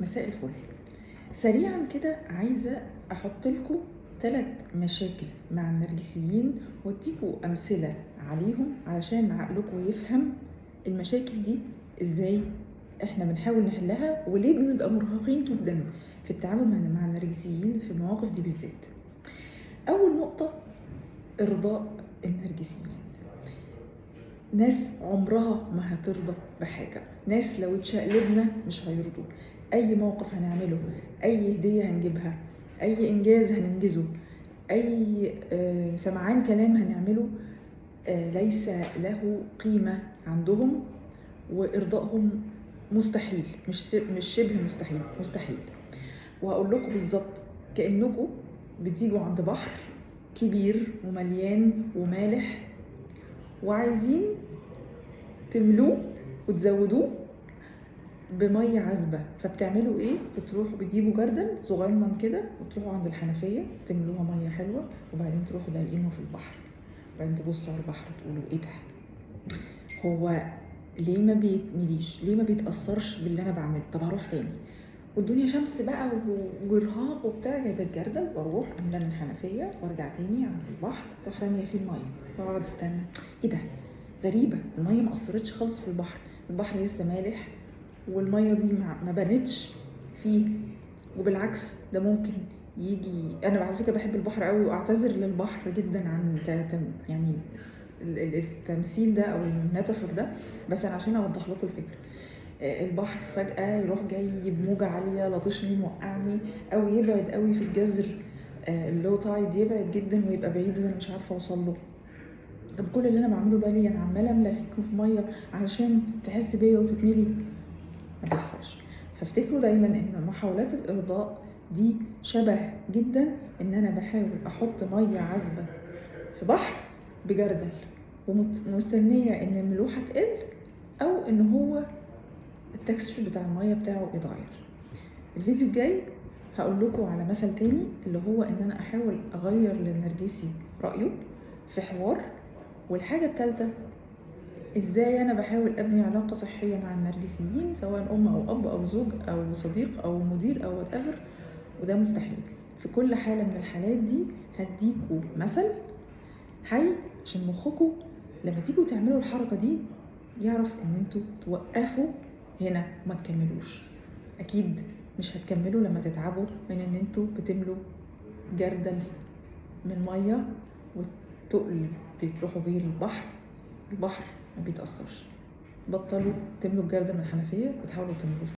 مساء الفل. سريعا كده عايزة احط لكم 3 مشاكل مع النرجسيين واديكوا امثلة عليهم علشان عقلكم يفهم المشاكل دي ازاي احنا بنحاول نحلها وليه بنبقى مرهقين جدا في التعامل مع النرجسيين في المواقف دي بالذات. اول نقطة، ارضاء النرجسيين. ناس عمرها ما هترضى بحاجة، ناس لو اتشقلبنا مش هيرضوا. اي موقف هنعمله، اي هدية هنجيبها، اي انجاز هننجزه، اي سمعان كلام هنعمله ليس له قيمة عندهم، وارضائهم مستحيل، مش شبه مستحيل، مستحيل. وهقول لكم بالظبط، كأنكم بتيجوا عند بحر كبير ومليان ومالح وعايزين تملوه وتزودوه بميه عذبه، فبتعملوا ايه؟ بتروحوا بتجيبوا جردل صغنن كده وتروحوا عند الحنفيه تملوها ميه حلوه، وبعدين تروحوا دلقينه في البحر، وبعدين تبصوا على البحر تقولوا ايه ده؟ هو ليه ما بيتمليش؟ ليه ما بيتاثرش باللي انا بعمله؟ طب هروح تاني والدنيا شمس بقى وارهاق وبتاع، جايبه الجردل واروح املى الحنفيه وارجع تاني عند البحر، اروح راميه فيه الميه واقعد استنى. ايه ده؟ غريبه، الميه ما اثرتش خالص في البحر، البحر لسه مالح والميه دي ما بانتش فيه. وبالعكس ده ممكن يجي، انا على فكره بحب البحر قوي واعتذر للبحر جدا عن يعني التمثيل ده او الميتافور ده، بس انا عشان اوضح لكم الفكره. البحر فجأة يروح جاي بموجة عالية لطشني موقعني، أو يبعد قوي في الجزر، اللو تايد يبعد جدا ويبقى بعيد وأنا مش عارفة أوصل له. طب كل اللي أنا بعمله ده ليه؟ أنا عمالة أملى فيكم في مية علشان تحس بيا وتتملي. ما بيحصلش. فافتكروا دايما إن محاولات الإرضاء دي شبه جدا إن أنا بحاول أحط مية عذبة في بحر بجردل ومستنية إن الملوحة تقل، أو إن هو التكستشر بتاع المية بتاعه يتغير. الفيديو الجاي هقول لكم على مثل تاني، اللي هو ان انا احاول اغير للنرجسي رأيه في حوار. والحاجة الثالثة، ازاي انا بحاول ابني علاقة صحية مع النرجسيين، سواء ام او اب او زوج او صديق او مدير او whatever، وده مستحيل. في كل حالة من الحالات دي هديكوا مثل حي عشان مخكوا لما تيجوا تعملوا الحركة دي يعرف ان انتوا توقفوا هنا وما تكملوش. اكيد مش هتكملوا لما تتعبوا من ان انتوا بتملوا جردل من ميه وتقل بتروحوا بيه البحر ما بيتأثرش. بطلوا تملوا الجردل من الحنفية وتحاولوا تملوه